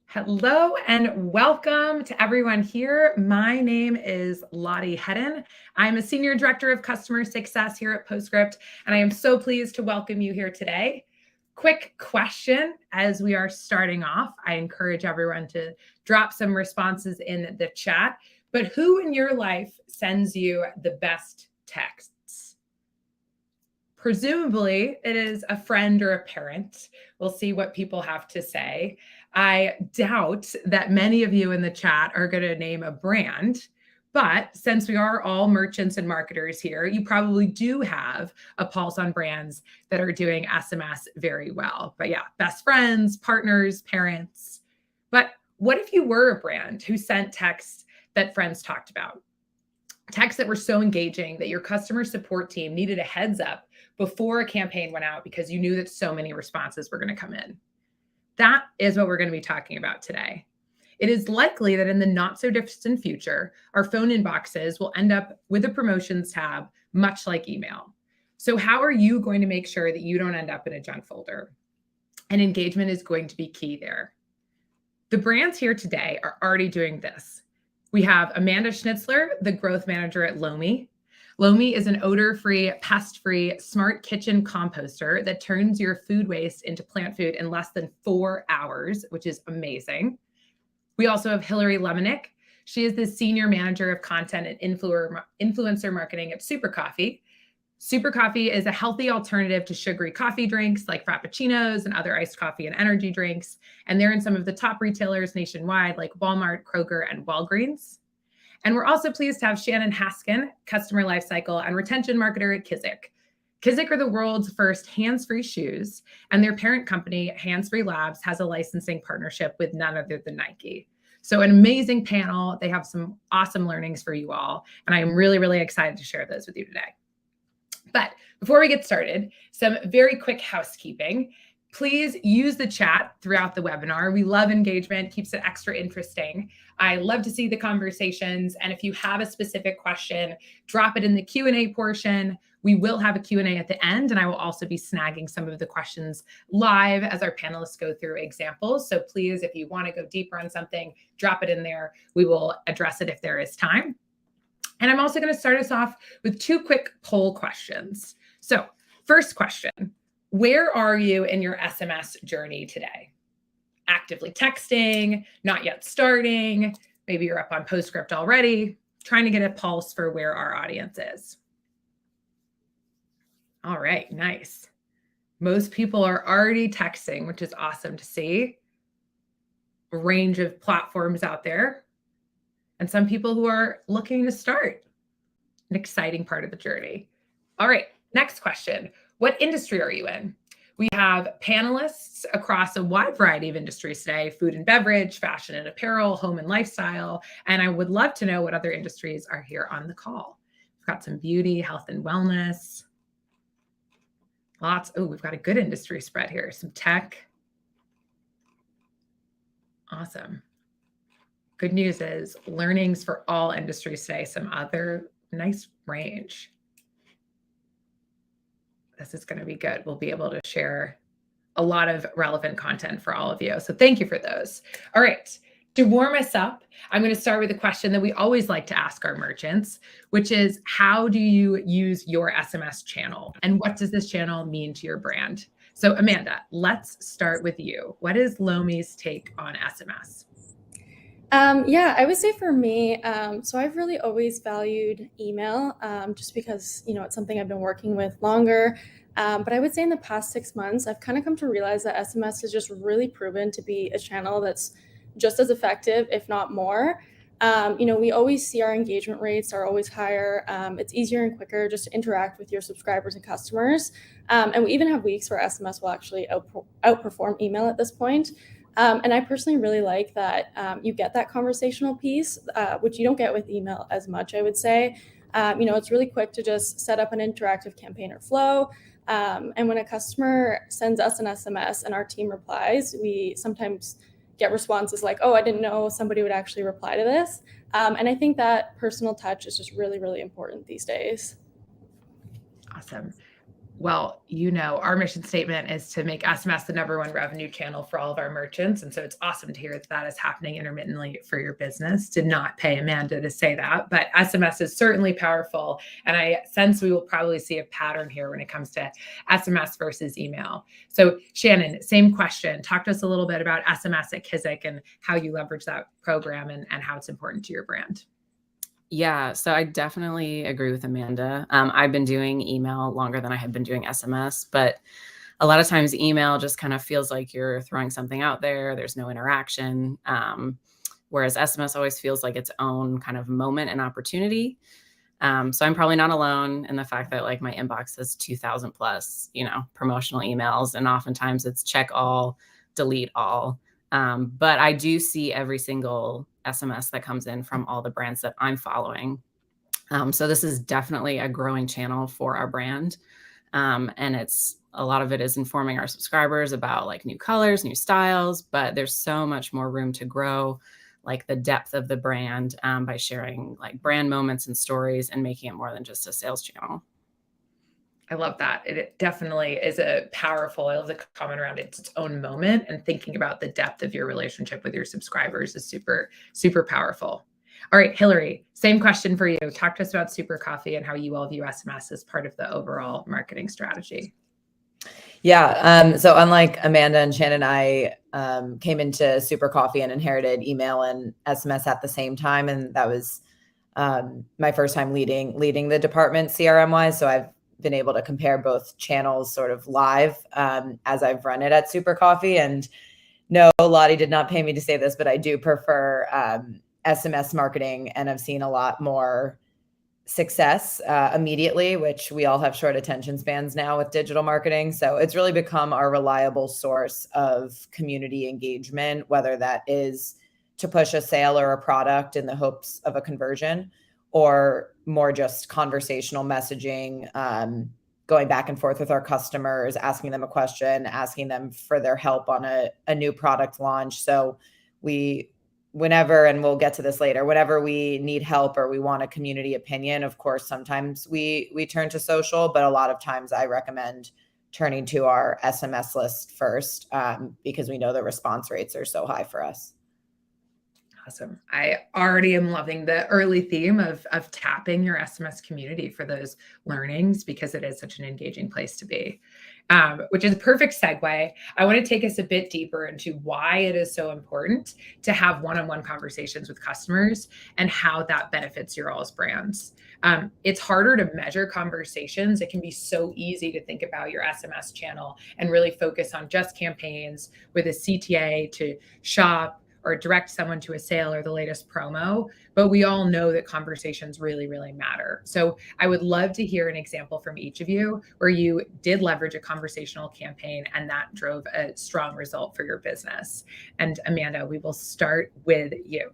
Hello and welcome to everyone here. My name is Lottie Hedden. I'm a Senior Director of Customer Success here at Postscript, and I am so pleased to welcome you here today. Quick question as we are starting off. I encourage everyone to drop some responses in the chat, but who in your life sends you the best texts? Presumably, it is a friend or a parent. We'll see what people have to say. I doubt that many of you in the chat are going to name a brand, but since we are all merchants and marketers here, you probably do have a pulse on brands that are doing SMS very well. But yeah, best friends, partners, parents. But what if you were a brand who sent texts that friends talked about? Texts that were so engaging that your customer support team needed a heads up before a campaign went out because you knew that so many responses were going to come in. That is what we're going to be talking about today. It is likely that in the not so distant future, our phone inboxes will end up with a promotions tab, much like email. So how are you going to make sure that you don't end up in a junk folder? And engagement is going to be key there. The brands here today are already doing this. We have Amanda Schnitzler, the growth manager at Lomi. Lomi is an odor-free, pest-free, smart kitchen composter that turns your food waste into plant food in less than 4 hours, which is amazing. We also have Hillary Lemonick. She is the senior manager of content and influencer marketing at Super Coffee. Super Coffee is a healthy alternative to sugary coffee drinks like frappuccinos and other iced coffee and energy drinks. And they're in some of the top retailers nationwide like Walmart, Kroger, and Walgreens. And we're also pleased to have Shannon Haskin, customer lifecycle and retention marketer at Kizik. Kizik are the world's first hands-free shoes, and their parent company, Hands-Free Labs, has a licensing partnership with none other than Nike. So an amazing panel. They have some awesome learnings for you all, and I am really, really excited to share those with you today. But before we get started, some very quick housekeeping. Please use the chat throughout the webinar. We love engagement, keeps it extra interesting. I love to see the conversations. And if you have a specific question, drop it in the Q&A portion. We will have a Q&A at the end, and I will also be snagging some of the questions live as our panelists go through examples. So please, if you want to go deeper on something, drop it in there. We will address it if there is time. And I'm also going to start us off with 2 quick poll questions. So first question. Where are you in your SMS journey today? Actively texting, not yet starting, maybe you're up on Postscript already, trying to get a pulse for where our audience is. All right, nice. Most people are already texting, which is awesome to see. A range of platforms out there. And some people who are looking to start. An exciting part of the journey. All right, next question. What industry are you in? We have panelists across a wide variety of industries today: food and beverage, fashion and apparel, home and lifestyle. And I would love to know what other industries are here on the call. We've got some beauty, health and wellness. Lots. Oh, we've got a good industry spread here. Some tech. Awesome. Good news is learnings for all industries today. Some other nice range. This is going to be good. We'll be able to share a lot of relevant content for all of you. So thank you for those. All right. To warm us up, I'm going to start with a question that we always like to ask our merchants, which is, how do you use your SMS channel? And what does this channel mean to your brand? So Amanda, let's start with you. What is Lomi's take on SMS? Yeah, I would say for me, so I've really always valued email just because, it's something I've been working with longer. But I would say in the past 6 months, I've kind of come to realize that SMS has just really proven to be a channel that's just as effective, if not more. We always see our engagement rates are always higher. It's easier and quicker just to interact with your subscribers and customers. And we even have weeks where SMS will actually outperform email at this point. And I personally really like that you get that conversational piece, which you don't get with email as much, I would say. It's really quick to just set up an interactive campaign or flow. And when a customer sends us an SMS and our team replies, we sometimes get responses like, oh, I didn't know somebody would actually reply to this. And I think that personal touch is just really, really important these days. Awesome. Well, our mission statement is to make SMS the #1 revenue channel for all of our merchants. And so it's awesome to hear that that is happening intermittently for your business. Did not pay Amanda to say that, but SMS is certainly powerful. And I sense we will probably see a pattern here when it comes to SMS versus email. So Shannon, same question. Talk to us a little bit about SMS at Kizik and how you leverage that program and how it's important to your brand. Yeah, so I definitely agree with Amanda. I've been doing email longer than I had been doing SMS, but a lot of times email just kind of feels like you're throwing something out there. There's no interaction. Whereas SMS always feels like its own kind of moment and opportunity. So I'm probably not alone in the fact that like my inbox has 2,000 plus, promotional emails, and oftentimes it's check all, delete all. But I do see every single SMS that comes in from all the brands that I'm following. So this is definitely a growing channel for our brand. And a lot of it is informing our subscribers about like new colors, new styles, but there's so much more room to grow, like the depth of the brand, by sharing like brand moments and stories and making it more than just a sales channel. I love that. It definitely is a powerful, I love the comment around its own moment, and thinking about the depth of your relationship with your subscribers is super, super powerful. All right, Hillary, same question for you. Talk to us about Super Coffee and how you all view SMS as part of the overall marketing strategy. Yeah. So unlike Amanda and Shannon, I came into Super Coffee and inherited email and SMS at the same time. And that was my first time leading the department CRM wise. So I've been able to compare both channels sort of live as I've run it at Super Coffee. And no, Lottie did not pay me to say this, but I do prefer SMS marketing, and I've seen a lot more success immediately, which we all have short attention spans now with digital marketing. So it's really become our reliable source of community engagement, whether that is to push a sale or a product in the hopes of a conversion, or more just conversational messaging, going back and forth with our customers, asking them a question, asking them for their help on a new product launch. So whenever, and we'll get to this later, whenever we need help or we want a community opinion, of course, sometimes we turn to social, but a lot of times I recommend turning to our SMS list first, because we know the response rates are so high for us. Awesome. I already am loving the early theme of tapping your SMS community for those learnings, because it is such an engaging place to be, which is a perfect segue. I want to take us a bit deeper into why it is so important to have one-on-one conversations with customers and how that benefits your all's brands. It's harder to measure conversations. It can be so easy to think about your SMS channel and really focus on just campaigns with a CTA to shop or direct someone to a sale or the latest promo. But we all know that conversations really, really matter. So I would love to hear an example from each of you where you did leverage a conversational campaign and that drove a strong result for your business. And Amanda, we will start with you.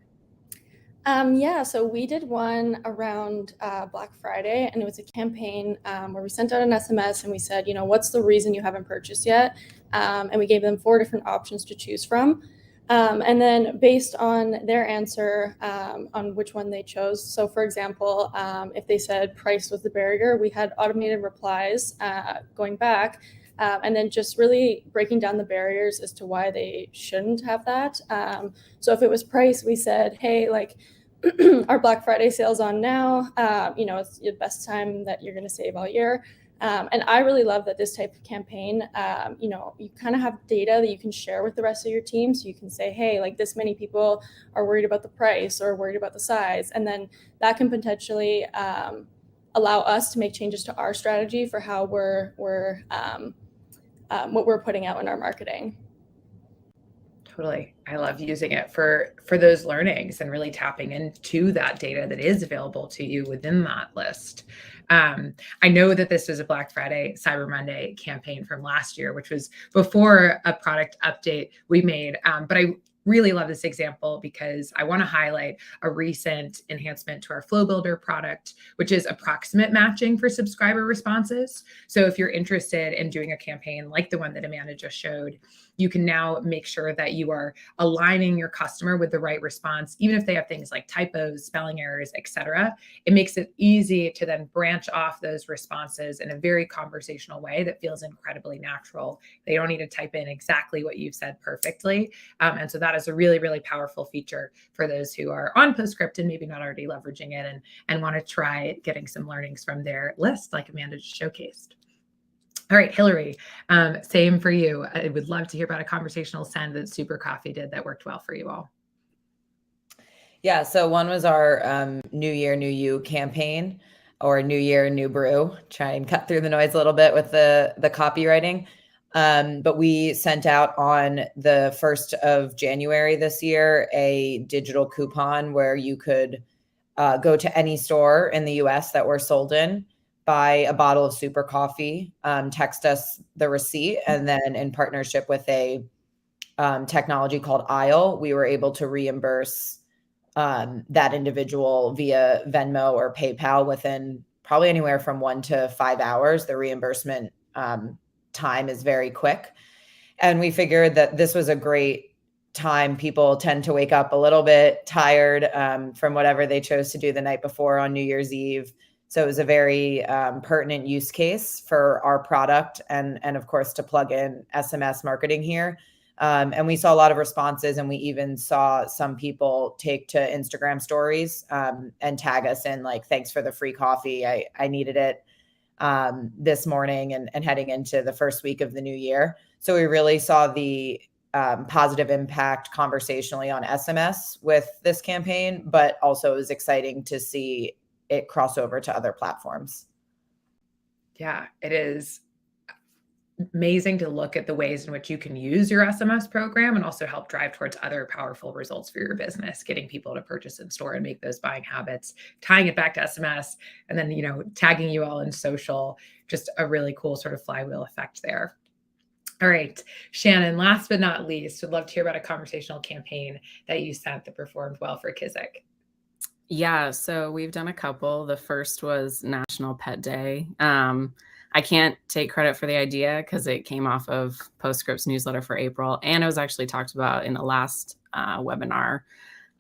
Yeah, so we did one around Black Friday, and it was a campaign where we sent out an SMS and we said, what's the reason you haven't purchased yet? And we gave them 4 different options to choose from. And then based on their answer on which one they chose. So for example, if they said price was the barrier, we had automated replies going back, and then just really breaking down the barriers as to why they shouldn't have that. So if it was price, we said, hey, like our Black Friday sale's on now. It's the best time that you're going to save all year. And I really love that this type of campaign, you kind of have data that you can share with the rest of your team. So you can say, hey, like this many people are worried about the price or worried about the size. And then that can potentially allow us to make changes to our strategy for how we're what we're putting out in our marketing. Totally. I love using it for those learnings and really tapping into that data that is available to you within that list. I know that this was a Black Friday, Cyber Monday campaign from last year, which was before a product update we made. But really love this example because I want to highlight a recent enhancement to our Flow Builder product, which is approximate matching for subscriber responses. So if you're interested in doing a campaign like the one that Amanda just showed, you can now make sure that you are aligning your customer with the right response, even if they have things like typos, spelling errors, etc. It makes it easy to then branch off those responses in a very conversational way that feels incredibly natural. They don't need to type in exactly what you've said perfectly. And so that is a really, really powerful feature for those who are on Postscript and maybe not already leveraging it and want to try getting some learnings from their list like Amanda just showcased. All right, Hillary, same for you. I would love to hear about a conversational send that Super Coffee did that worked well for you all. Yeah, so one was our New Year, New You campaign, or New Year, New Brew. Try and cut through the noise a little bit with the copywriting. But we sent out on the 1st of January this year a digital coupon where you could go to any store in the US that we're sold in, buy a bottle of Super Coffee, text us the receipt, and then in partnership with a technology called Aisle, we were able to reimburse that individual via Venmo or PayPal within probably anywhere from 1 to 5 hours. The reimbursement time is very quick. And we figured that this was a great time. People tend to wake up a little bit tired from whatever they chose to do the night before on New Year's Eve. So it was a very pertinent use case for our product and of course, to plug in SMS marketing here. And we saw a lot of responses, and we even saw some people take to Instagram stories and tag us in like, thanks for the free coffee. I needed it this morning and heading into the first week of the new year. So we really saw the positive impact conversationally on SMS with this campaign, but also it was exciting to see it cross over to other platforms. Yeah, it is amazing to look at the ways in which you can use your SMS program and also help drive towards other powerful results for your business, getting people to purchase in store and make those buying habits, tying it back to SMS, and then, tagging you all in social, just a really cool sort of flywheel effect there. All right, Shannon, last but not least, would love to hear about a conversational campaign that you sent that performed well for Kizik. Yeah, so we've done a couple. The first was National Pet Day. I can't take credit for the idea because it came off of Postscript's newsletter for April, and it was actually talked about in the last webinar,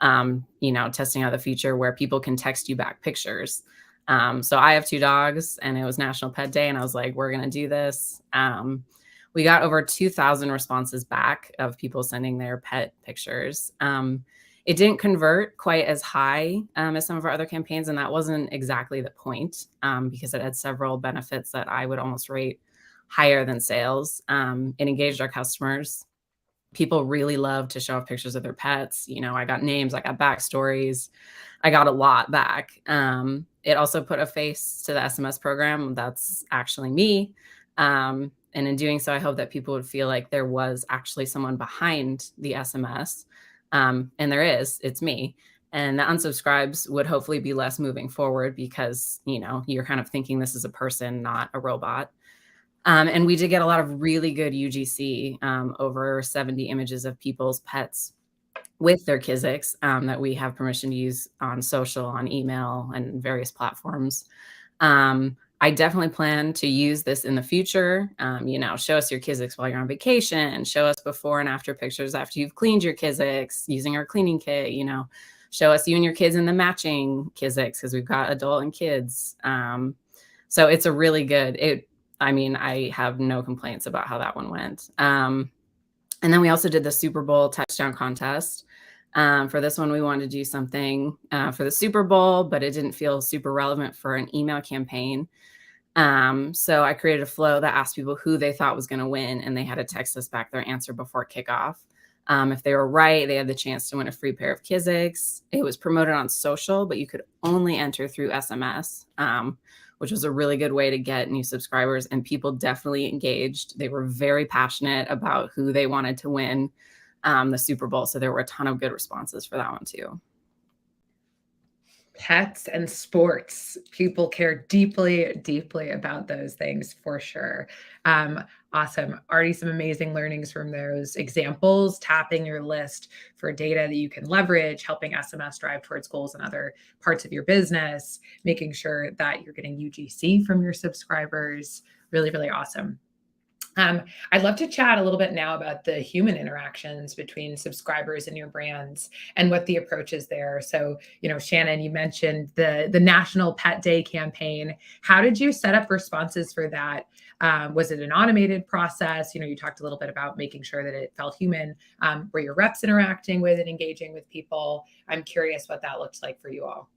testing out the feature where people can text you back pictures. So I have 2 dogs, and it was National Pet Day, and I was like, we're going to do this. We got over 2,000 responses back of people sending their pet pictures. It didn't convert quite as high as some of our other campaigns, and that wasn't exactly the point because it had several benefits that I would almost rate higher than sales. It engaged our customers. People really love to show off pictures of their pets. I got names, I got backstories, I got a lot back. It also put a face to the SMS program. That's actually me. And in doing so, I hope that people would feel like there was actually someone behind the SMS. And there is, it's me. And the unsubscribes would hopefully be less moving forward because, you're kind of thinking this is a person, not a robot. And we did get a lot of really good UGC, over 70 images of people's pets with their Kiziks that we have permission to use on social, on email, and various platforms. I definitely plan to use this in the future. Show us your Kiziks while you're on vacation, show us before and after pictures after you've cleaned your Kiziks using our cleaning kit, show us you and your kids in the matching Kiziks because we've got adult and kids. So it's a really good, I have no complaints about how that one went. And then we also did the Super Bowl touchdown contest. For this one, we wanted to do something for the Super Bowl, but it didn't feel super relevant for an email campaign. So I created a flow that asked people who they thought was going to win, and they had to text us back their answer before kickoff. If they were right, they had the chance to win a free pair of Kiziks. It was promoted on social, but you could only enter through SMS, which was a really good way to get new subscribers, and people definitely engaged. They were very passionate about who they wanted to win the Super Bowl. So there were a ton of good responses for that one too. Pets and sports. People care deeply, deeply about those things for sure. Awesome. Already some amazing learnings from those examples, tapping your list for data that you can leverage, helping SMS drive towards goals in other parts of your business, making sure that you're getting UGC from your subscribers. Really, really awesome. I'd love to chat a little bit now about the human interactions between subscribers and your brands and what the approach is there. So, Shannon, you mentioned the National Pet Day campaign. How did you set up responses for that? Was it an automated process? You talked a little bit about making sure that it felt human. Were your reps interacting with and engaging with people? I'm curious what that looked like for you all.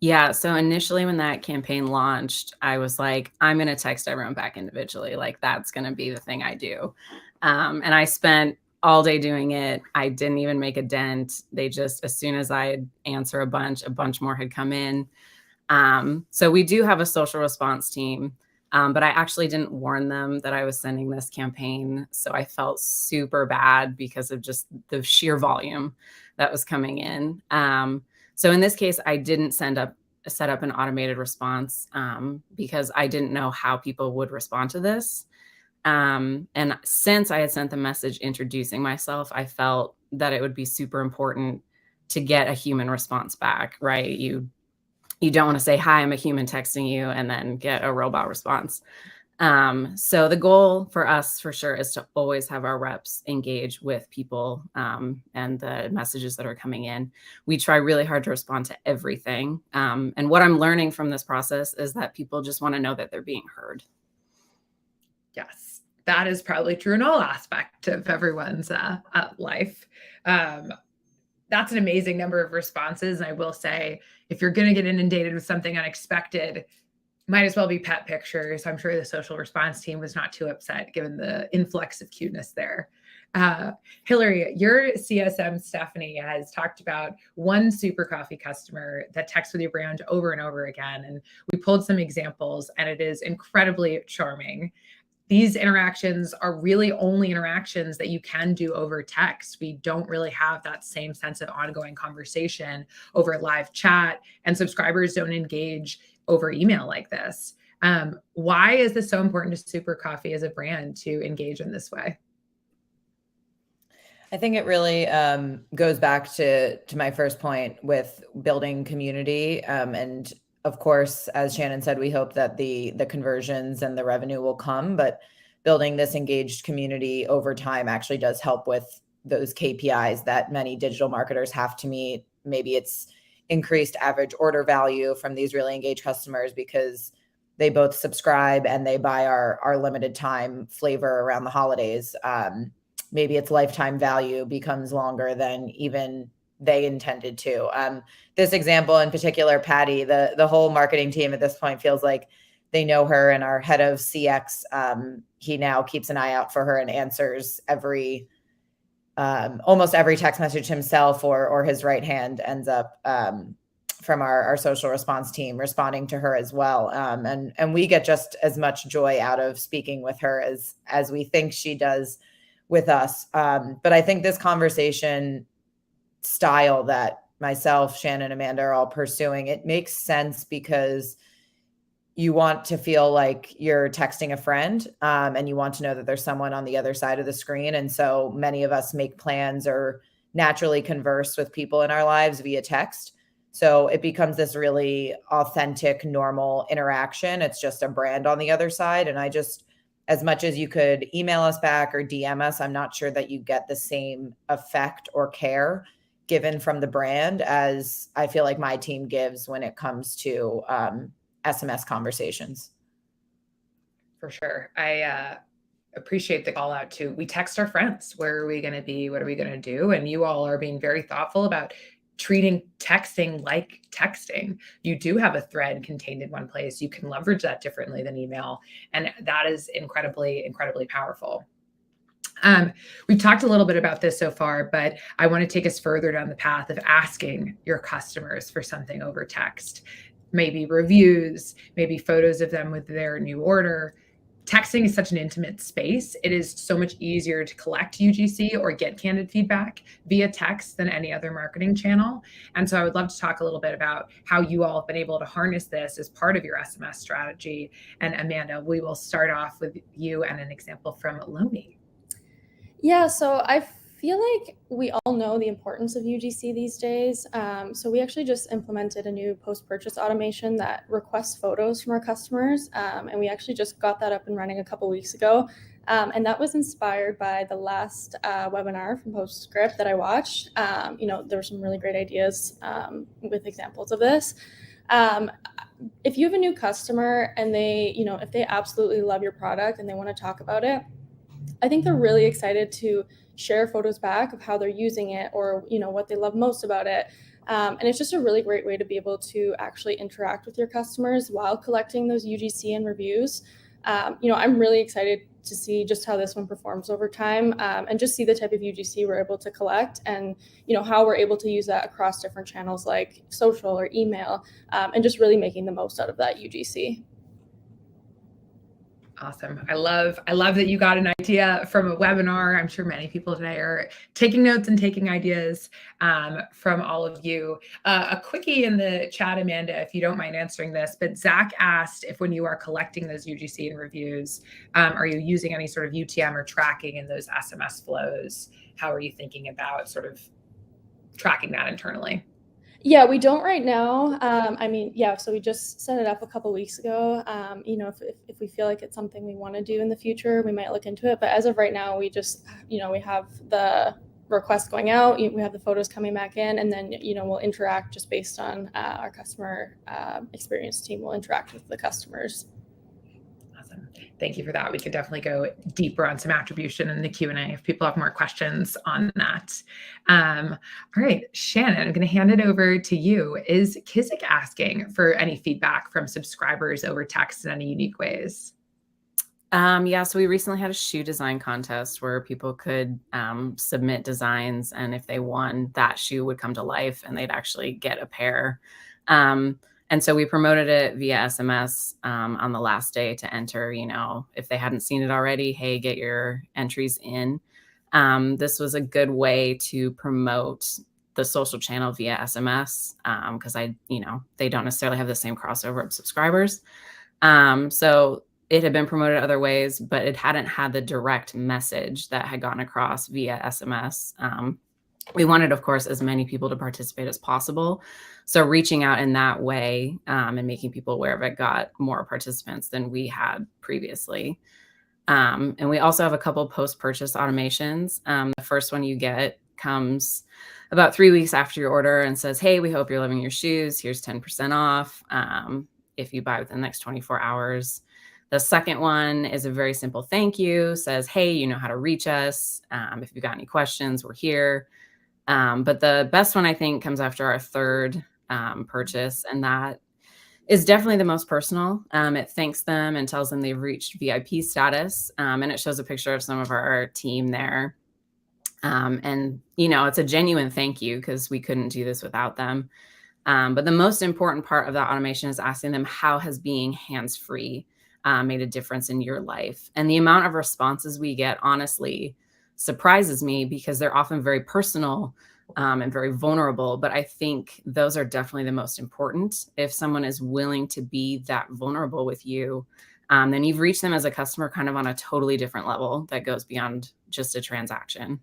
Yeah. So initially when that campaign launched, I was like, I'm going to text everyone back individually. Like that's going to be the thing I do. And I spent all day doing it. I didn't even make a dent. They just, as soon as I'd answer a bunch more had come in. So we do have a social response team, but I actually didn't warn them that I was sending this campaign. So I felt super bad because of just the sheer volume that was coming in. So in this case, I didn't set up an automated response because I didn't know how people would respond to this. And since I had sent the message introducing myself, I felt that it would be super important to get a human response back, right? You don't want to say, hi, I'm a human texting you, and then get a robot response. So the goal for us for sure is to always have our reps engage with people and the messages that are coming in. We try really hard to respond to everything. And what I'm learning from this process is that people just want to know that they're being heard. Yes, that is probably true in all aspects of everyone's life. That's an amazing number of responses. And I will say, if you're going to get inundated with something unexpected, might as well be pet pictures. I'm sure the social response team was not too upset given the influx of cuteness there. Hillary, your CSM, Stephanie, has talked about one Super Coffee customer that texts with your brand over and over again. And we pulled some examples, and it is incredibly charming. These interactions are really only interactions that you can do over text. We don't really have that same sense of ongoing conversation over live chat, and subscribers don't engage over email like this. Why is this so important to Super Coffee as a brand to engage in this way? I think it really goes back to my first point with building community. And of course, as Shannon said, we hope that the conversions and the revenue will come, but building this engaged community over time actually does help with those KPIs that many digital marketers have to meet. Maybe it's increased average order value from these really engaged customers because they both subscribe and they buy our limited time flavor around the holidays. Maybe its lifetime value becomes longer than even they intended to. This example in particular, Patty, the whole marketing team at this point feels like they know her, and our head of CX, he now keeps an eye out for her and answers almost every text message himself, or his right hand ends up from our social response team responding to her as well. And we get just as much joy out of speaking with her as we think she does with us. But I think this conversation style that myself, Shannon, Amanda are all pursuing, it makes sense because you want to feel like you're texting a friend, and you want to know that there's someone on the other side of the screen. And so many of us make plans or naturally converse with people in our lives via text. So it becomes this really authentic, normal interaction. It's just a brand on the other side. And as much as you could email us back or DM us, I'm not sure that you get the same effect or care given from the brand as I feel like my team gives when it comes to SMS conversations. For sure. I appreciate the call out too. We text our friends. Where are we going to be? What are we going to do? And you all are being very thoughtful about treating texting like texting. You do have a thread contained in one place. You can leverage that differently than email. And that is incredibly, incredibly powerful. We've talked a little bit about this so far, but I want to take us further down the path of asking your customers for something over text. Maybe reviews, maybe photos of them with their new order. texting is such an intimate space. It is so much easier to collect UGC or get candid feedback via text than any other marketing channel. And so I would love to talk a little bit about how you all have been able to harness this as part of your SMS strategy. And Amanda, we will start off with you and an example from Lomi. Yeah, so I feel like we all know the importance of UGC these days. So we actually just implemented a new post-purchase automation that requests photos from our customers. And we actually just got that up and running a couple weeks ago. And that was inspired by the last webinar from Postscript that I watched. There were some really great ideas with examples of this. If you have a new customer and if they absolutely love your product and they want to talk about it, I think they're really excited to share photos back of how they're using it or, what they love most about it. And it's just a really great way to be able to actually interact with your customers while collecting those UGC and reviews. I'm really excited to see just how this one performs over time and just see the type of UGC we're able to collect and, how we're able to use that across different channels like social or email and just really making the most out of that UGC. Awesome. I love that you got an idea from a webinar. I'm sure many people today are taking notes and taking ideas from all of you. A quickie in the chat, Amanda, if you don't mind answering this, but Zach asked if when you are collecting those UGC and reviews, are you using any sort of UTM or tracking in those SMS flows? How are you thinking about sort of tracking that internally? Yeah, we don't right now. So we just set it up a couple weeks ago. If we feel like it's something we want to do in the future, we might look into it. But as of right now, we just, we have the request going out, we have the photos coming back in, and then, we'll interact just based on our customer experience team will interact with the customers. Awesome. Thank you for that. We could definitely go deeper on some attribution in the Q&A if people have more questions on that. All right, Shannon, I'm going to hand it over to you. Is Kizik asking for any feedback from subscribers over text in any unique ways? So we recently had a shoe design contest where people could submit designs, and if they won, that shoe would come to life and they'd actually get a pair. And so we promoted it via SMS on the last day to enter, if they hadn't seen it already, hey, get your entries in. This was a good way to promote the social channel via SMS because they don't necessarily have the same crossover of subscribers. So it had been promoted other ways, but it hadn't had the direct message that had gone across via SMS. We wanted, of course, as many people to participate as possible. So reaching out in that way and making people aware of it got more participants than we had previously. And we also have a couple post-purchase automations. The first one you get comes about 3 weeks after your order and says, hey, we hope you're loving your shoes. Here's 10% off if you buy within the next 24 hours. The second one is a very simple thank you, says, hey, you know how to reach us. If you've got any questions, we're here. But the best one, I think, comes after our third purchase, and that is definitely the most personal. It thanks them and tells them they've reached VIP status, and it shows a picture of some of our team there. And, it's a genuine thank you because we couldn't do this without them. But the most important part of that automation is asking them, how has being hands-free made a difference in your life? And the amount of responses we get, honestly, surprises me because they're often very personal and very vulnerable. But I think those are definitely the most important. If someone is willing to be that vulnerable with you, then you've reached them as a customer kind of on a totally different level that goes beyond just a transaction.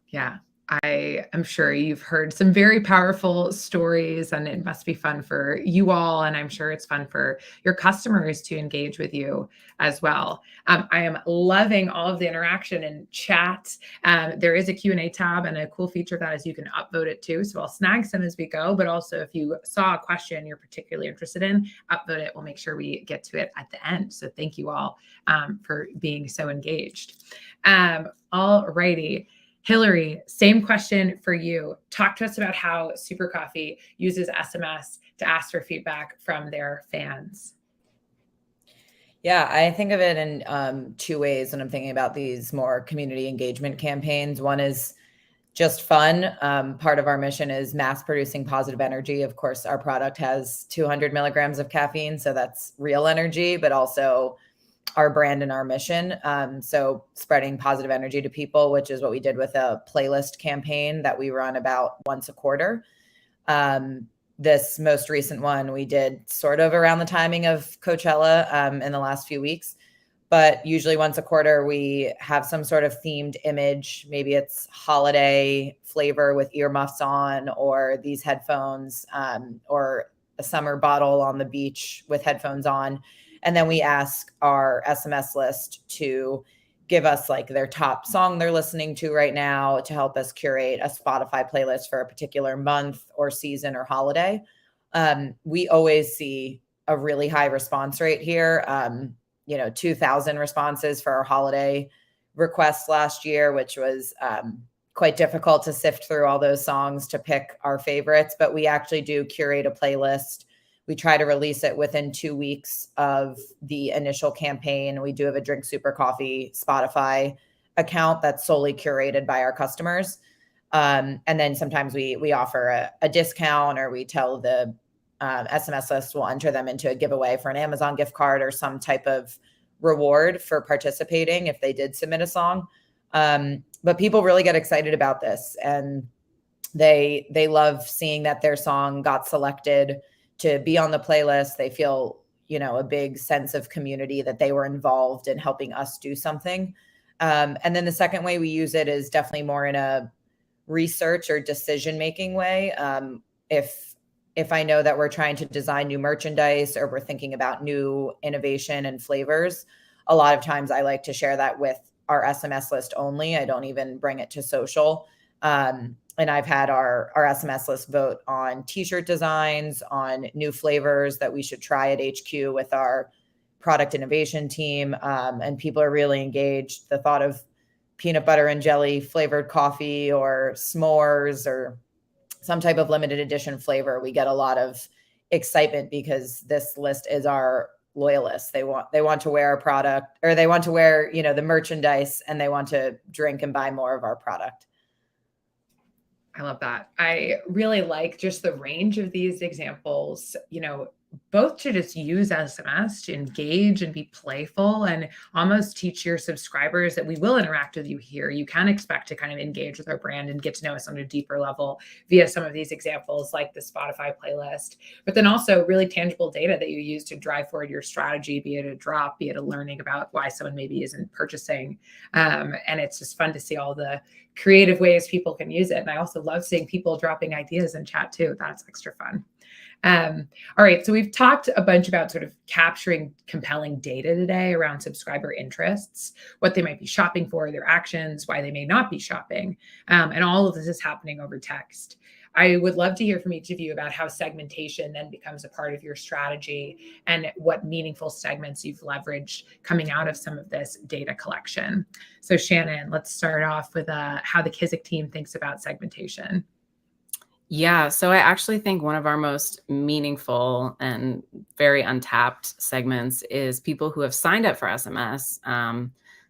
Yeah. I am sure you've heard some very powerful stories, and it must be fun for you all. And I'm sure it's fun for your customers to engage with you as well. I am loving all of the interaction in chat. There is a Q&A tab, and a cool feature of that is you can upvote it too. So I'll snag some as we go, but also if you saw a question you're particularly interested in, upvote it. We'll make sure we get to it at the end. So thank you all for being so engaged. All righty. Hillary, same question for you. Talk to us about how Super Coffee uses SMS to ask for feedback from their fans. Yeah, I think of it in 2 ways when I'm thinking about these more community engagement campaigns. One is just fun. Part of our mission is mass producing positive energy. Of course, our product has 200 milligrams of caffeine, so that's real energy, but also our brand and our mission. So spreading positive energy to people, which is what we did with a playlist campaign that we run about once a quarter. This most recent one we did sort of around the timing of Coachella in the last few weeks. But usually once a quarter, we have some sort of themed image. Maybe it's holiday flavor with earmuffs on, or these headphones, or a summer bottle on the beach with headphones on. And then we ask our SMS list to give us like their top song they're listening to right now to help us curate a Spotify playlist for a particular month or season or holiday. We always see a really high response rate here. 2,000 responses for our holiday requests last year, which was quite difficult to sift through all those songs to pick our favorites. But we actually do curate a playlist. We try to release it within 2 weeks of the initial campaign. We do have a Drink Super Coffee Spotify account that's solely curated by our customers. And then sometimes we offer a discount, or we tell the SMS list will enter them into a giveaway for an Amazon gift card or some type of reward for participating if they did submit a song. But people really get excited about this, and they love seeing that their song got selected to be on the playlist. They feel, a big sense of community, that they were involved in helping us do something. And then the second way we use it is definitely more in a research or decision-making way. If I know that we're trying to design new merchandise, or we're thinking about new innovation and flavors, a lot of times I like to share that with our SMS list only. I don't even bring it to social. And I've had our SMS list vote on t-shirt designs, on new flavors that we should try at HQ with our product innovation team. And people are really engaged. The thought of peanut butter and jelly flavored coffee, or s'mores, or some type of limited edition flavor, we get a lot of excitement because this list is our loyalists. They want to wear a product, or they want to wear, the merchandise, and they want to drink and buy more of our product. I love that. I really like just the range of these examples, both to just use SMS to engage and be playful, and almost teach your subscribers that we will interact with you here. You can expect to kind of engage with our brand and get to know us on a deeper level via some of these examples, like the Spotify playlist, but then also really tangible data that you use to drive forward your strategy, be it a drop, be it a learning about why someone maybe isn't purchasing. And it's just fun to see all the creative ways people can use it. And I also love seeing people dropping ideas in chat too. That's extra fun. All right. So we've talked a bunch about sort of capturing compelling data today around subscriber interests, what they might be shopping for, their actions, why they may not be shopping. And all of this is happening over text. I would love to hear from each of you about how segmentation then becomes a part of your strategy, and what meaningful segments you've leveraged coming out of some of this data collection. So Shannon, let's start off with how the Kizik team thinks about segmentation. Yeah, so I actually think one of our most meaningful and very untapped segments is people who have signed up for SMS.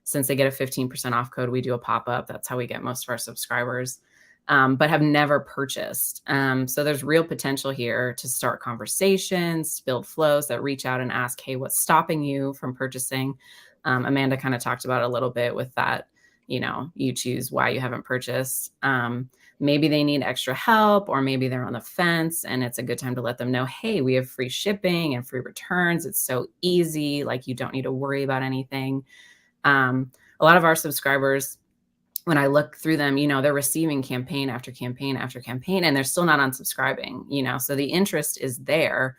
Since they get a 15% off code, we do a pop-up. That's how we get most of our subscribers, but have never purchased. So there's real potential here to start conversations, build flows that reach out and ask, hey, what's stopping you from purchasing? Amanda kind of talked about it a little bit with that, you choose why you haven't purchased. Maybe they need extra help, or maybe they're on the fence, and it's a good time to let them know, hey, we have free shipping and free returns. It's so easy. Like, you don't need to worry about anything. A lot of our subscribers, when I look through them, they're receiving campaign after campaign after campaign, and they're still not unsubscribing, so the interest is there.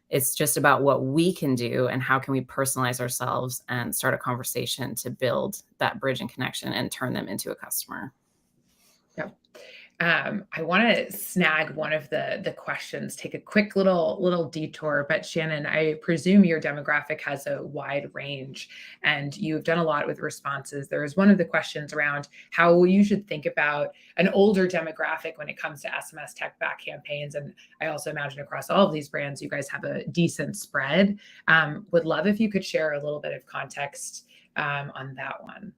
It's just about what we can do and how can we personalize ourselves and start a conversation to build that bridge and connection and turn them into a customer. Yep. I want to snag one of the questions, take a quick little detour, but Shannon, I presume your demographic has a wide range, and you've done a lot with responses. There is one of the questions around how you should think about an older demographic when it comes to SMS tech back campaigns. And I also imagine across all of these brands, you guys have a decent spread. Would love if you could share a little bit of context on that one.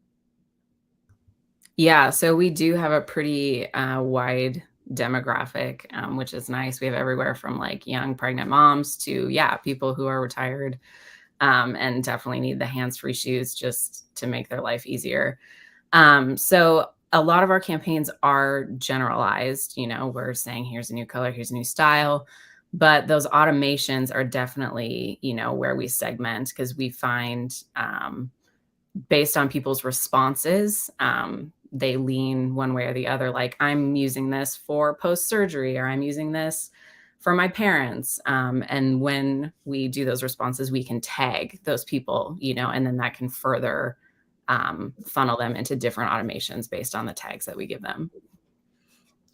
Yeah, so we do have a pretty wide demographic, which is nice. We have everywhere from like young pregnant moms to, people who are retired. and definitely need the hands-free shoes just to make their life easier. So a lot of our campaigns are generalized. We're saying, here's a new color, here's a new style, but those automations are definitely, where we segment, because we find, based on people's responses, they lean one way or the other. Like, I'm using this for post-surgery, or I'm using this for my parents. And when we do those responses, we can tag those people, and then that can further funnel them into different automations based on the tags that we give them.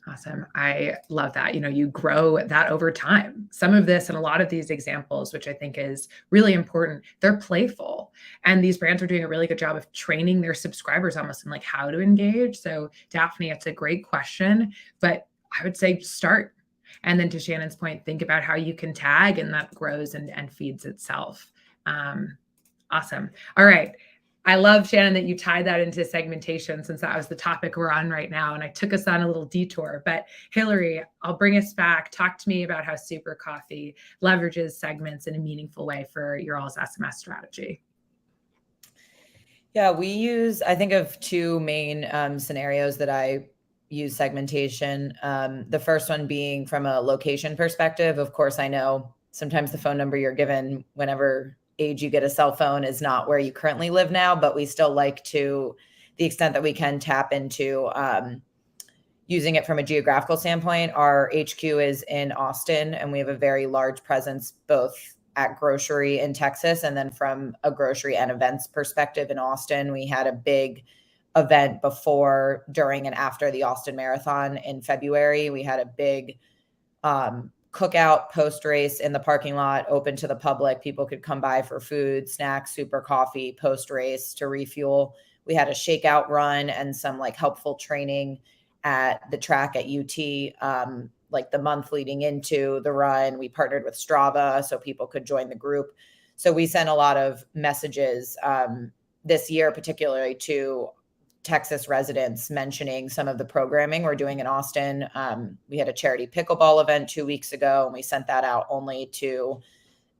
Awesome. I love that. You grow that over time. Some of this and a lot of these examples, which I think is really important, they're playful. And these brands are doing a really good job of training their subscribers almost in like how to engage. So Daphne, it's a great question, but I would say start. And then to Shannon's point, think about how you can tag, and that grows and feeds itself. Awesome. All right. I love, Shannon, that you tied that into segmentation, since that was the topic we're on right now. And I took us on a little detour, but Hillary, I'll bring us back. Talk to me about how Super Coffee leverages segments in a meaningful way for your all's SMS strategy. Yeah, I think of two main scenarios that I use segmentation. The first one being from a location perspective. Of course, I know sometimes the phone number you're given whenever age you get a cell phone is not where you currently live now, but we still like to the extent that we can tap into using it from a geographical standpoint. Our HQ is in Austin, and we have a very large presence both at grocery in Texas, and then from a grocery and events perspective in Austin. We had a big event before, during, and after the Austin Marathon in February. We had a big cookout post race in the parking lot, open to the public. People could come by for food, snacks, super coffee post race to refuel. We had a shakeout run and some like helpful training at the track at UT. Like the month leading into the run, we partnered with Strava so people could join the group. So we sent a lot of messages this year, particularly to Texas residents, mentioning some of the programming we're doing in Austin. We had a charity pickleball event 2 weeks ago, and we sent that out only to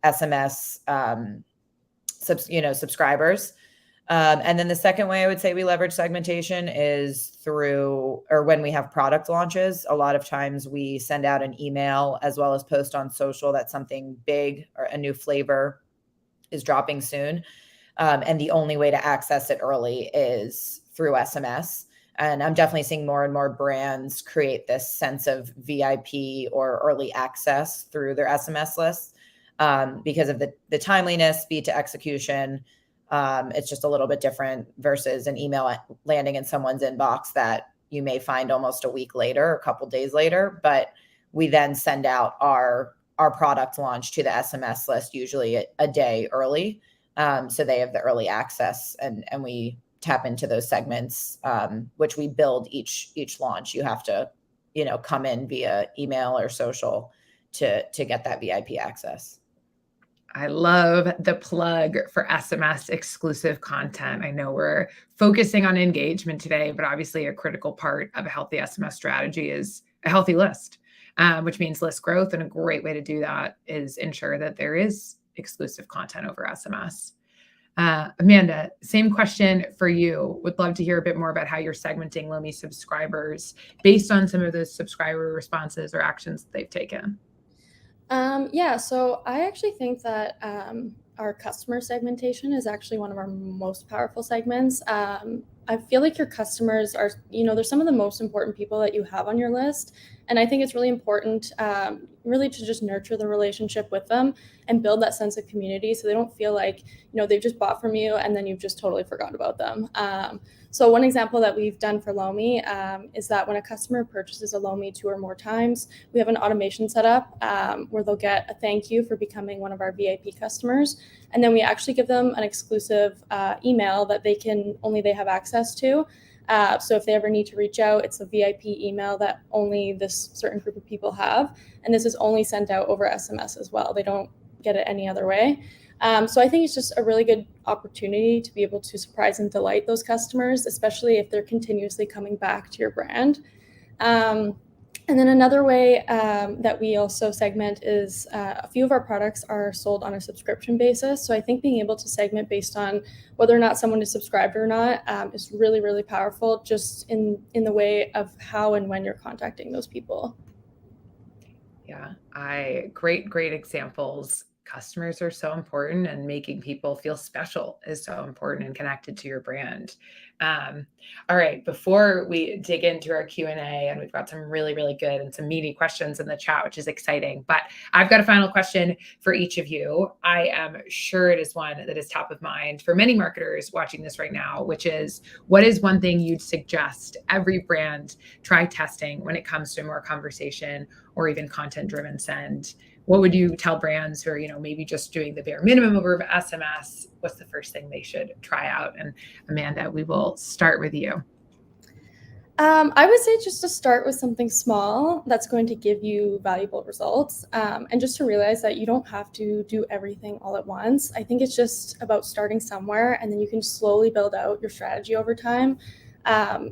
SMS subscribers. And then the second way I would say we leverage segmentation is through, or when we have product launches. A lot of times we send out an email as well as post on social that something big or a new flavor is dropping soon. And the only way to access it early is through SMS. And I'm definitely seeing more and more brands create this sense of VIP or early access through their SMS lists because of the timeliness, speed to execution. It's just a little bit different versus an email landing in someone's inbox that you may find almost a week later or a couple days later. But we then send out our product launch to the SMS list usually a day early. So they have the early access, and we tap into those segments, which we build each launch. You have to, come in via email or social to get that VIP access. I love the plug for SMS exclusive content. I know we're focusing on engagement today, but obviously a critical part of a healthy SMS strategy is a healthy list, which means list growth. And a great way to do that is ensure that there is exclusive content over SMS. Amanda, same question for you. Would love to hear a bit more about how you're segmenting Lomi subscribers based on some of those subscriber responses or actions that they've taken. Yeah, so I actually think that our customer segmentation is actually one of our most powerful segments. I feel like your customers are, they're some of the most important people that you have on your list. And I think it's really important really to just nurture the relationship with them and build that sense of community so they don't feel like, they've just bought from you and then you've just totally forgot about them. So one example that we've done for Lomi is that when a customer purchases a Lomi 2 or more times, we have an automation set up where they'll get a thank you for becoming one of our VIP customers. And then we actually give them an exclusive email that they have access to. So if they ever need to reach out, it's a VIP email that only this certain group of people have. And this is only sent out over SMS as well. They don't get it any other way. So I think it's just a really good opportunity to be able to surprise and delight those customers, especially if they're continuously coming back to your brand. And And then another way that we also segment is a few of our products are sold on a subscription basis. So I think being able to segment based on whether or not someone is subscribed or not is really, really powerful, just in the way of how and when you're contacting those people. Yeah, great examples. Customers are so important, and making people feel special is so important and connected to your brand. All right, before we dig into our Q&A, and we've got some really good and some meaty questions in the chat, which is exciting, but I've got a final question for each of you. I am sure it is one that is top of mind for many marketers watching this right now, which is, what is one thing you'd suggest every brand try testing when it comes to more conversation or even content-driven send? What would you tell brands who are, maybe just doing the bare minimum over SMS? What's the first thing they should try out? And Amanda, we will start with you. I would say just to start with something small that's going to give you valuable results, and just to realize that you don't have to do everything all at once. I think it's just about starting somewhere, and then you can slowly build out your strategy over time.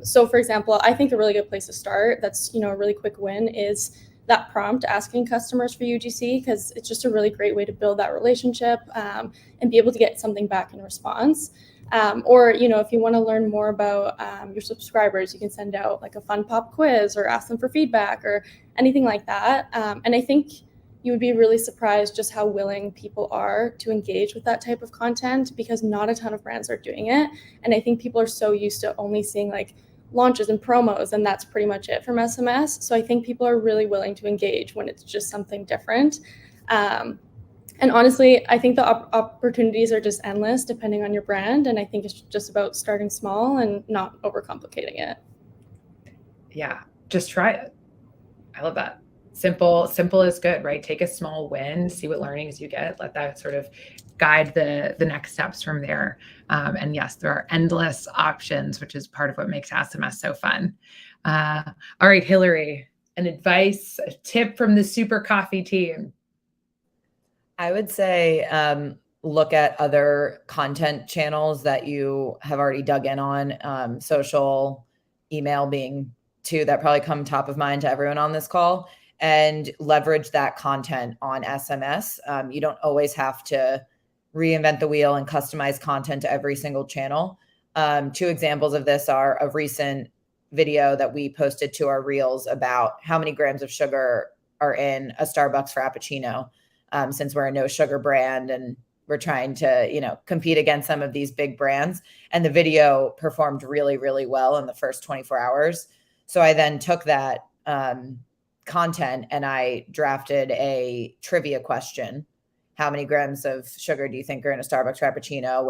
So for example, I think a really good place to start that's a really quick win is that prompt asking customers for UGC, because it's just a really great way to build that relationship and be able to get something back in response. Or if you want to learn more about your subscribers, you can send out like a fun pop quiz or ask them for feedback or anything like that. And I think you would be really surprised just how willing people are to engage with that type of content, because not a ton of brands are doing it. And I think people are so used to only seeing like launches and promos, and that's pretty much it from SMS. So I think people are really willing to engage when it's just something different. And honestly, I think the opportunities are just endless depending on your brand. And I think it's just about starting small and not overcomplicating it. Yeah, just try it. I love that. Simple is good, right? Take a small win, see what learnings you get, let that sort of guide the next steps from there. And yes, there are endless options, which is part of what makes SMS so fun. All right, Hillary, an advice, a tip from the Super Coffee team. I would say look at other content channels that you have already dug in on, social, email being two that probably come top of mind to everyone on this call, and leverage that content on SMS. You don't always have to reinvent the wheel and customize content to every single channel. Two examples of this are a recent video that we posted to our reels about how many grams of sugar are in a Starbucks Frappuccino. Since we're a no sugar brand and we're trying to, compete against some of these big brands. And the video performed really well in the first 24 hours. So I then took that content and I drafted a trivia question. How many grams of sugar do you think are in a Starbucks Frappuccino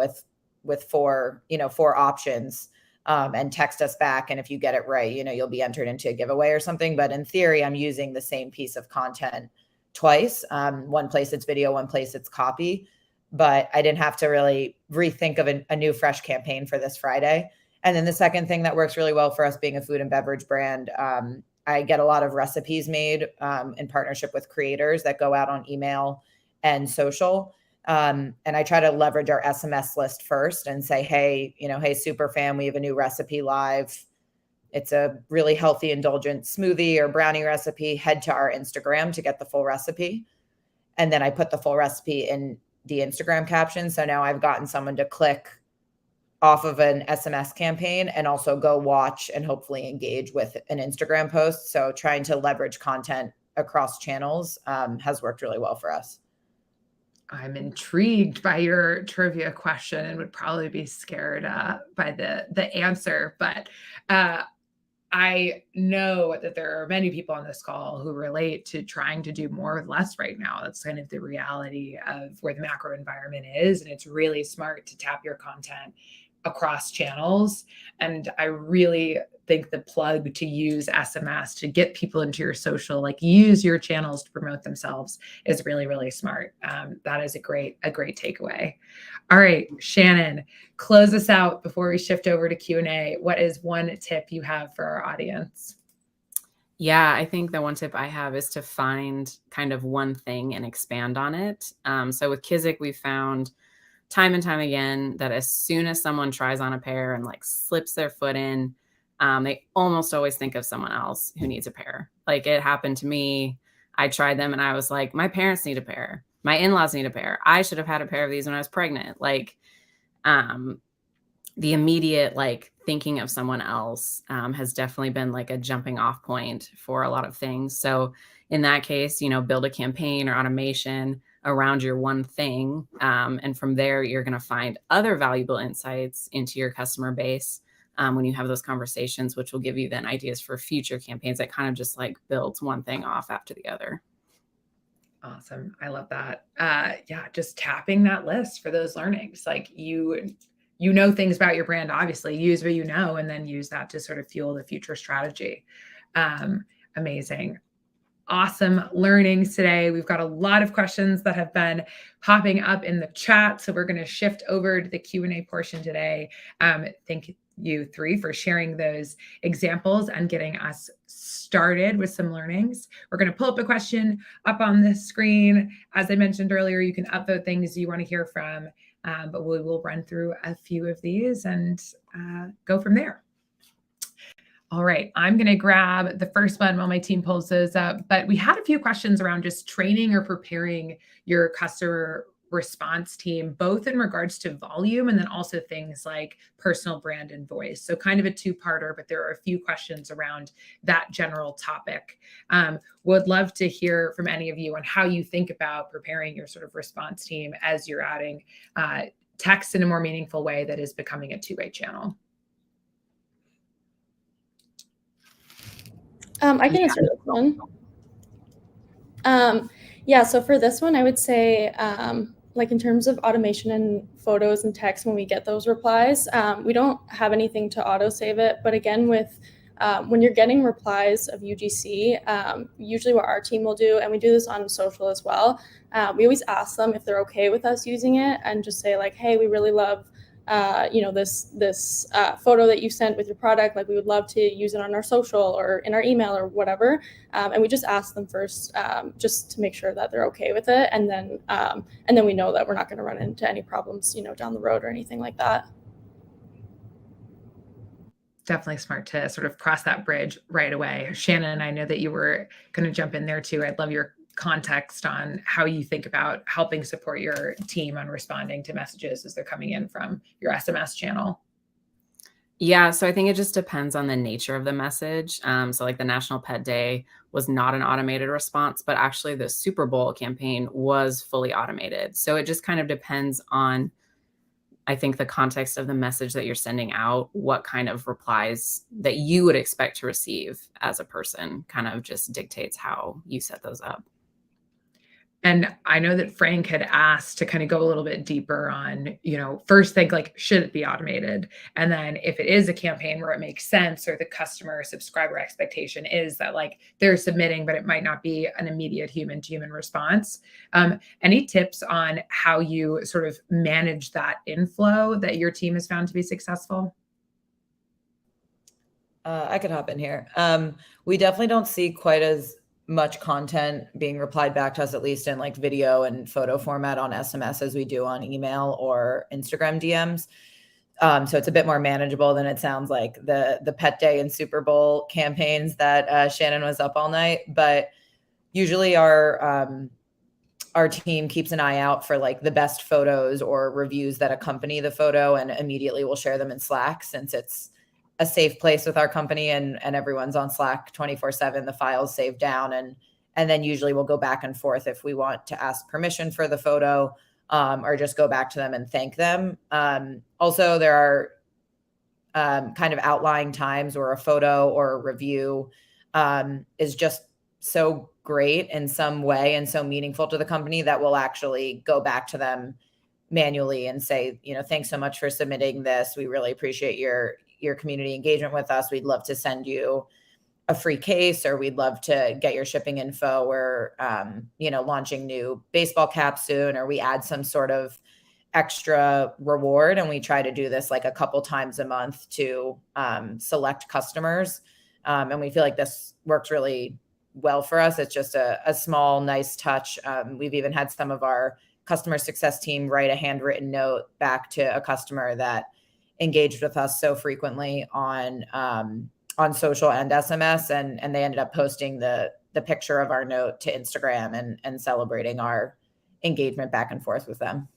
with four options, and text us back. And if you get it right, you'll be entered into a giveaway or something. But in theory, I'm using the same piece of content twice. One place it's video, one place it's copy, but I didn't have to really rethink of a new fresh campaign for this Friday. And then the second thing that works really well for us being a food and beverage brand, I get a lot of recipes made in partnership with creators that go out on email and social. And I try to leverage our SMS list first and say, hey, super fan, we have a new recipe live. It's a really healthy, indulgent smoothie or brownie recipe. Head to our Instagram to get the full recipe. And then I put the full recipe in the Instagram caption. So now I've gotten someone to click off of an SMS campaign and also go watch and hopefully engage with an Instagram post. So trying to leverage content across channels has worked really well for us. I'm intrigued by your trivia question and would probably be scared by the answer, but I know that there are many people on this call who relate to trying to do more with less right now. That's kind of the reality of where the macro environment is. And it's really smart to tap your content across channels. And I really think the plug to use SMS to get people into your social, like use your channels to promote themselves, is really smart. That is a great takeaway. All right, Shannon, close us out before we shift over to Q&A. What is one tip you have for our audience? Yeah, I think the one tip I have is to find kind of one thing and expand on it. So with Kizik, we found time and time again that as soon as someone tries on a pair and like slips their foot in, they almost always think of someone else who needs a pair. Like it happened to me. I tried them and I was like, my parents need a pair. My in-laws need a pair. I should have had a pair of these when I was pregnant. Like the immediate like thinking of someone else has definitely been like a jumping off point for a lot of things. So in that case, build a campaign or automation around your one thing. And from there, you're going to find other valuable insights into your customer base when you have those conversations, which will give you then ideas for future campaigns that kind of just like builds one thing off after the other. Awesome. I love that. Yeah, just tapping that list for those learnings. Like you know things about your brand, obviously use what you know, and then use that to sort of fuel the future strategy. Amazing. Awesome learnings today. We've got a lot of questions that have been popping up in the chat. So we're going to shift over to the Q&A portion today. Thank you three for sharing those examples and getting us started with some learnings. We're going to pull up a question up on the screen. As I mentioned earlier, you can upvote things you want to hear from, but we will run through a few of these and go from there. All right, I'm going to grab the first one while my team pulls those up. But we had a few questions around just training or preparing your customer response team, both in regards to volume and then also things like personal brand and voice. So kind of a two-parter, but there are a few questions around that general topic. Would love to hear from any of you on how you think about preparing your sort of response team as you're adding text in a more meaningful way that is becoming a two-way channel. I can answer this one. Yeah, so for this one, I would say, like in terms of automation and photos and text, when we get those replies, we don't have anything to auto save it. But again, with when you're getting replies of UGC, usually what our team will do, and we do this on social as well, we always ask them if they're okay with us using it and just say like, hey, we really love this photo that you sent with your product, like we would love to use it on our social or in our email or whatever. And we just ask them first, just to make sure that they're okay with it. And then we know that we're not going to run into any problems, down the road or anything like that. Definitely smart to sort of cross that bridge right away. Shannon, I know that you were going to jump in there too. I'd love your context on how you think about helping support your team on responding to messages as they're coming in from your SMS channel. Yeah, so I think it just depends on the nature of the message. So like the National Pet Day was not an automated response, but actually the Super Bowl campaign was fully automated. So it just kind of depends on, I think, the context of the message that you're sending out, what kind of replies that you would expect to receive as a person kind of just dictates how you set those up. And I know that Frank had asked to kind of go a little bit deeper on, first think like, should it be automated? And then if it is a campaign where it makes sense or the customer subscriber expectation is that like they're submitting, but it might not be an immediate human to human response. Any tips on how you sort of manage that inflow that your team has found to be successful? I could hop in here. We definitely don't see quite as much content being replied back to us, at least in like video and photo format on SMS as we do on email or Instagram DMs. So it's a bit more manageable than it sounds like the Pet Day and Super Bowl campaigns that Shannon was up all night. But usually our team keeps an eye out for like the best photos or reviews that accompany the photo, and immediately we'll share them in Slack, since it's a safe place with our company and everyone's on Slack 24/7, the files saved down. And then usually we'll go back and forth if we want to ask permission for the photo, or just go back to them and thank them. Also, there are kind of outlying times where a photo or a review is just so great in some way and so meaningful to the company that we'll actually go back to them manually and say, thanks so much for submitting this. We really appreciate your community engagement with us. We'd love to send you a free case, or we'd love to get your shipping info. We're, launching new baseball caps soon, or we add some sort of extra reward. And we try to do this like a couple times a month to select customers. And we feel like this works really well for us. It's just a small, nice touch. We've even had some of our customer success team write a handwritten note back to a customer that engaged with us so frequently on social and SMS, and they ended up posting the picture of our note to Instagram and celebrating our engagement back and forth with them.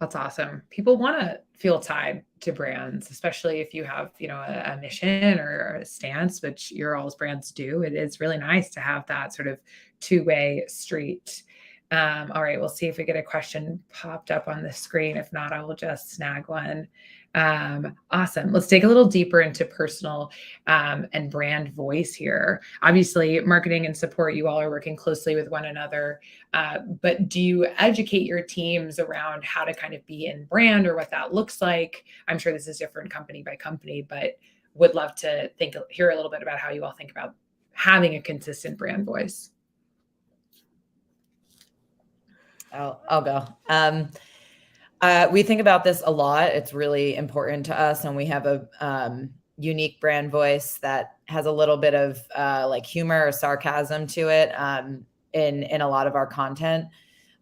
That's awesome. People want to feel tied to brands, especially if you have, a mission or a stance, which your all's brands do. It is really nice to have that sort of two-way street. All right, we'll see if we get a question popped up on the screen. If not, I will just snag one. Awesome. Let's dig a little deeper into personal and brand voice here. Obviously, marketing and support, you all are working closely with one another. But do you educate your teams around how to kind of be in brand or what that looks like? I'm sure this is different company by company, but would love to hear a little bit about how you all think about having a consistent brand voice. I'll go. We think about this a lot. It's really important to us, and we have a unique brand voice that has a little bit of like humor or sarcasm to it in a lot of our content.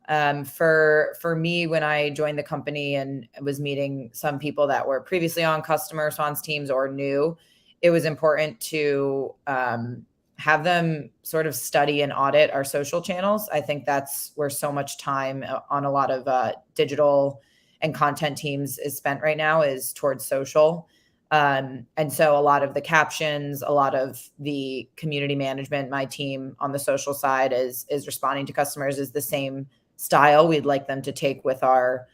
For me, when I joined the company and was meeting some people that were previously on customer response teams or new, it was important to have them sort of study and audit our social channels. I think that's where so much time on a lot of digital and content teams is spent right now, is towards social. And so a lot of the captions, a lot of the community management, my team on the social side is responding to customers is the same style we'd like them to take with our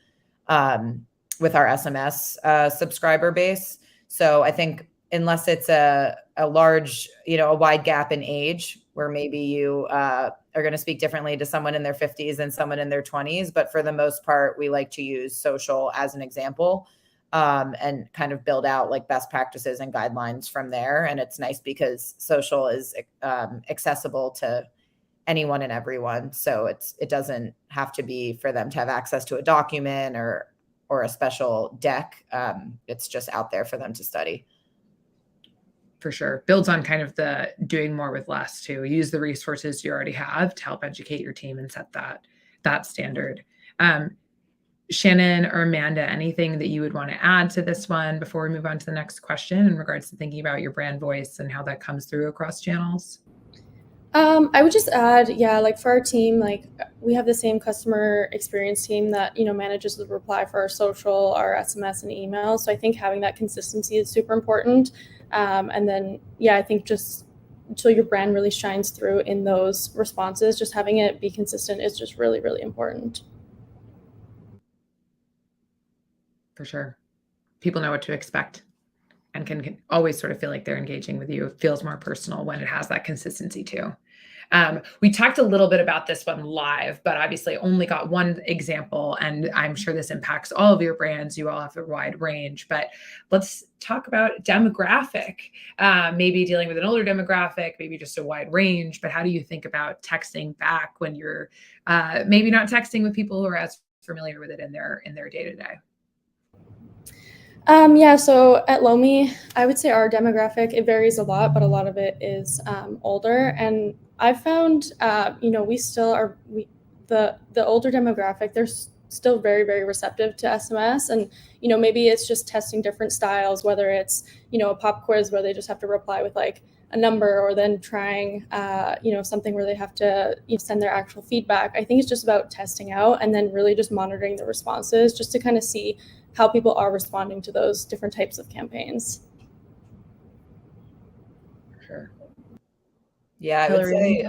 SMS subscriber base. So I think unless it's a large, a wide gap in age where maybe you are going to speak differently to someone in their 50s than someone in their 20s. But for the most part, we like to use social as an example and kind of build out like best practices and guidelines from there. And it's nice because social is accessible to anyone and everyone. So it doesn't have to be for them to have access to a document or a special deck. It's just out there for them to study. For sure. Builds on kind of the doing more with less too. Use the resources you already have to help educate your team and set that standard. Shannon or Amanda, anything that you would want to add to this one before we move on to the next question in regards to thinking about your brand voice and how that comes through across channels? I would just add, like for our team, like we have the same customer experience team that, manages the reply for our social, our SMS and email. So I think having that consistency is super important. And then, I think just until your brand really shines through in those responses, just having it be consistent is just really, really important. For sure. People know what to expect and can always sort of feel like they're engaging with you. It feels more personal when it has that consistency too. We talked a little bit about this one live, but obviously only got one example, and I'm sure this impacts all of your brands. You all have a wide range, but let's talk about demographic, maybe dealing with an older demographic, maybe just a wide range, but how do you think about texting back when you're maybe not texting with people who are as familiar with it in their day-to-day? So at Lomi, I would say our demographic, it varies a lot, but a lot of it is older. And I've found, we still are, the older demographic, they're still very, very receptive to SMS. And, maybe it's just testing different styles, whether it's, a pop quiz where they just have to reply with like a number, or then trying, something where they have to send their actual feedback. I think it's just about testing out and then really just monitoring the responses just to kind of see how people are responding to those different types of campaigns. Sure. Yeah, I would say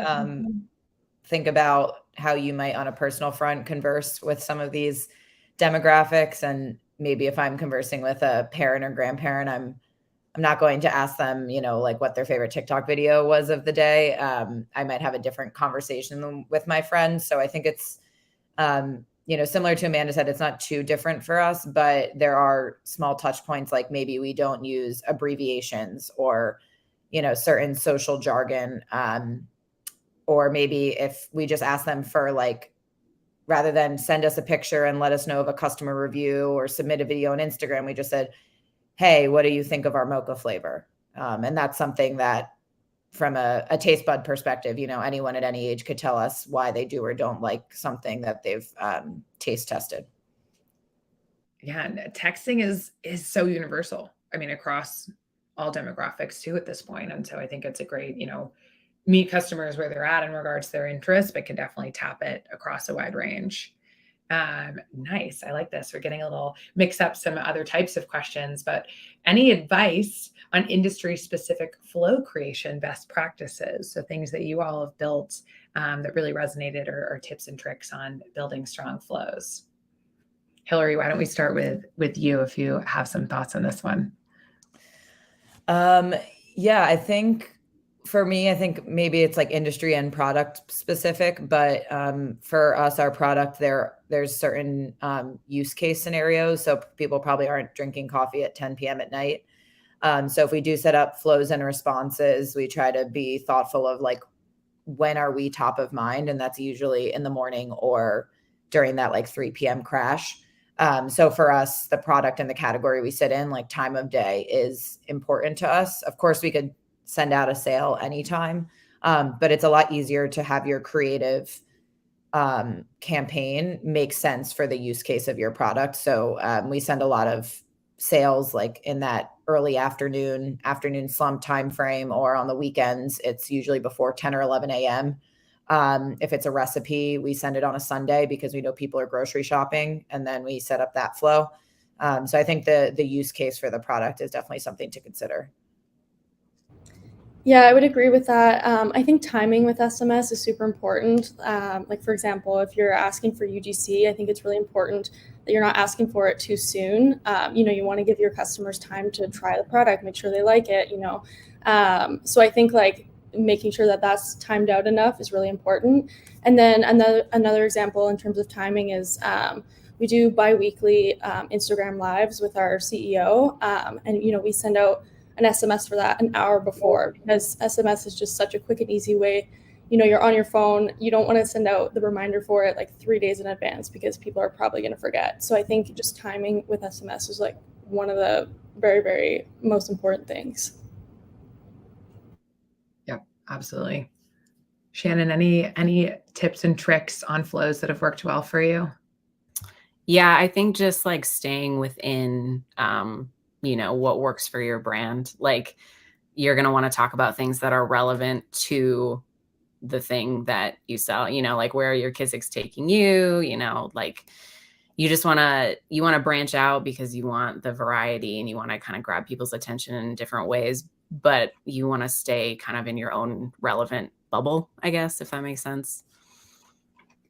think about how you might on a personal front converse with some of these demographics. And maybe if I'm conversing with a parent or grandparent, I'm not going to ask them, like what their favorite TikTok video was of the day. I might have a different conversation with my friends. So I think it's, similar to Amanda said, it's not too different for us, but there are small touch points, like maybe we don't use abbreviations or, certain social jargon. Or maybe if we just ask them for like, rather than send us a picture and let us know of a customer review or submit a video on Instagram, we just said, hey, what do you think of our mocha flavor? And that's something that from a taste bud perspective, anyone at any age could tell us why they do or don't like something that they've taste tested. Yeah, and texting is so universal. I mean, across all demographics too at this point. And so I think it's a great, meet customers where they're at in regards to their interests, but can definitely tap it across a wide range. Nice. I like this. We're getting a little mix up some other types of questions, but any advice on industry specific flow creation best practices? So things that you all have built that really resonated, or tips and tricks on building strong flows. Hillary, why don't we start with you if you have some thoughts on this one? Yeah, I think for me, I think maybe it's like industry and product specific, but for us, our product there's certain use case scenarios. So people probably aren't drinking coffee at 10 p.m. at night. So if we do set up flows and responses, we try to be thoughtful of like, when are we top of mind? And that's usually in the morning or during that like 3 p.m. crash. So for us, the product and the category we sit in, like time of day is important to us. Of course, we could send out a sale anytime, but it's a lot easier to have your creative campaign make sense for the use case of your product. So we send a lot of sales like in that early afternoon slump time frame, or on the weekends. It's usually before 10 or 11 a.m. If it's a recipe, we send it on a Sunday because we know people are grocery shopping, and then we set up that flow. So I think the use case for the product is definitely something to consider. Yeah, I would agree with that. I think timing with SMS is super important. Like, for example, if you're asking for UGC, I think it's really important that you're not asking for it too soon. You want to give your customers time to try the product, make sure they like it, So I think like making sure that that's timed out enough is really important. And then another example in terms of timing is we do bi-weekly Instagram lives with our CEO. And we send out an SMS for that an hour before, because SMS is just such a quick and easy way. You're on your phone. You don't want to send out the reminder for it like 3 days in advance because people are probably going to forget. So I think just timing with SMS is like one of the very, very most important things. Yep, absolutely. Shannon, any tips and tricks on flows that have worked well for you? Yeah, I think just like staying within what works for your brand. Like, you're going to want to talk about things that are relevant to the thing that you sell, like where your Kizik's taking you, like you want to branch out because you want the variety and you want to kind of grab people's attention in different ways, but you want to stay kind of in your own relevant bubble, I guess, if that makes sense.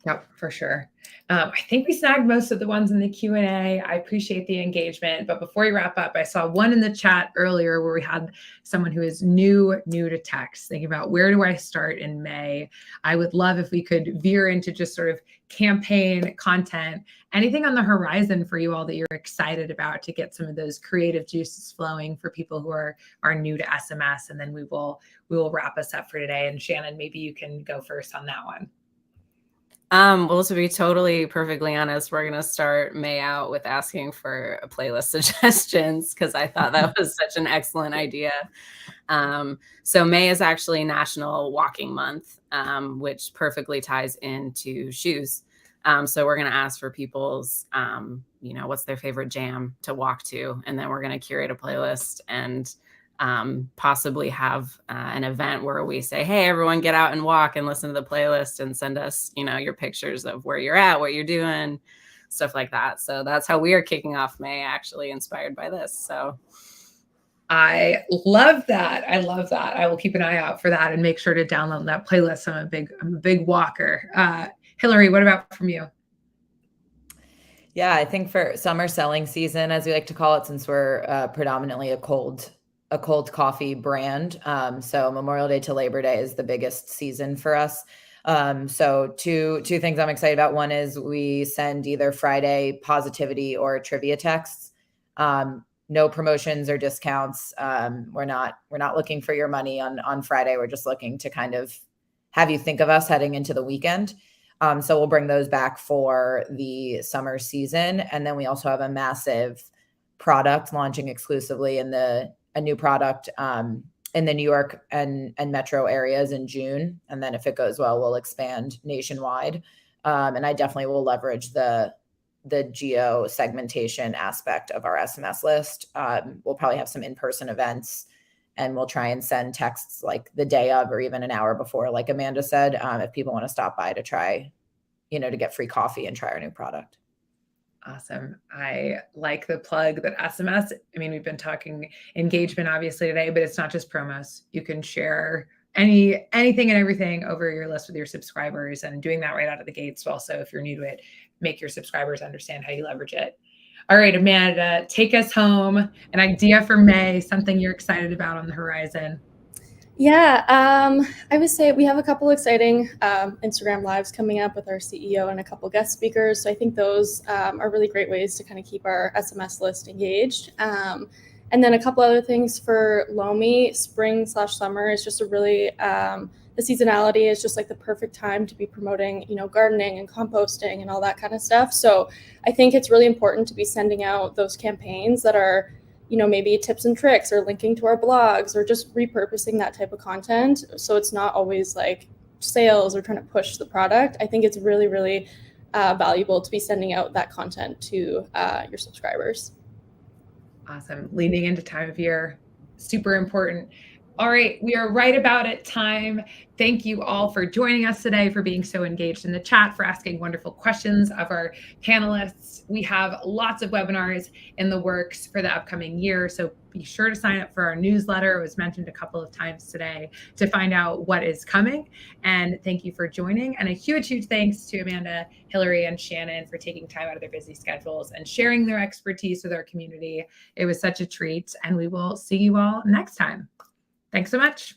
Yep, for sure. I think we snagged most of the ones in the Q&A. I appreciate the engagement. But before we wrap up, I saw one in the chat earlier where we had someone who is new to text, thinking about where do I start in May? I would love if we could veer into just sort of campaign content, anything on the horizon for you all that you're excited about to get some of those creative juices flowing for people who are new to SMS. And then we will wrap us up for today. And Shannon, maybe you can go first on that one. Well, to be totally perfectly honest, we're going to start May out with asking for a playlist suggestions, because I thought that was such an excellent idea. So May is actually National Walking Month, which perfectly ties into shoes. So we're going to ask for people's, what's their favorite jam to walk to. And then we're going to curate a playlist and possibly have an event where we say, hey, everyone get out and walk and listen to the playlist and send us, your pictures of where you're at, what you're doing, stuff like that. So that's how we are kicking off May, actually inspired by this. So I love that. I love that. I will keep an eye out for that and make sure to download that playlist. I'm a big walker. Hillary, what about from you? Yeah, I think for summer selling season, as we like to call it, since we're predominantly a cold coffee brand. So Memorial Day to Labor Day is the biggest season for us. So two things I'm excited about. One is we send either Friday positivity or trivia texts. No promotions or discounts. We're not looking for your money on Friday. We're just looking to kind of have you think of us heading into the weekend. So we'll bring those back for the summer season. And then we also have a massive product launching exclusively a new product in the New York and metro areas in June. And then if it goes well, we'll expand nationwide. And I definitely will leverage the the geo segmentation aspect of our SMS list. We'll probably have some in-person events, and we'll try and send texts like the day of or even an hour before, like Amanda said, if people want to stop by to try, to get free coffee and try our new product. Awesome. I like the plug that SMS. I mean, we've been talking engagement obviously today, but it's not just promos. You can share anything and everything over your list with your subscribers, and doing that right out of the gates. So also, if you're new to it, make your subscribers understand how you leverage it. All right, Amanda, take us home. An idea for May, something you're excited about on the horizon. Yeah, I would say we have a couple exciting Instagram lives coming up with our CEO and a couple guest speakers. So I think those are really great ways to kind of keep our SMS list engaged. And then a couple other things for Lomi. Spring/summer is just a really, the seasonality is just like the perfect time to be promoting, gardening and composting and all that kind of stuff. So I think it's really important to be sending out those campaigns that are, maybe tips and tricks, or linking to our blogs, or just repurposing that type of content. So it's not always like sales or trying to push the product. I think it's really, really valuable to be sending out that content to your subscribers. Awesome. Leading into time of year, super important. All right, we are right about at time. Thank you all for joining us today, for being so engaged in the chat, for asking wonderful questions of our panelists. We have lots of webinars in the works for the upcoming year, so be sure to sign up for our newsletter. It was mentioned a couple of times today to find out what is coming. And thank you for joining. And a huge, huge thanks to Amanda, Hillary, and Shannon for taking time out of their busy schedules and sharing their expertise with our community. It was such a treat, and we will see you all next time. Thanks so much.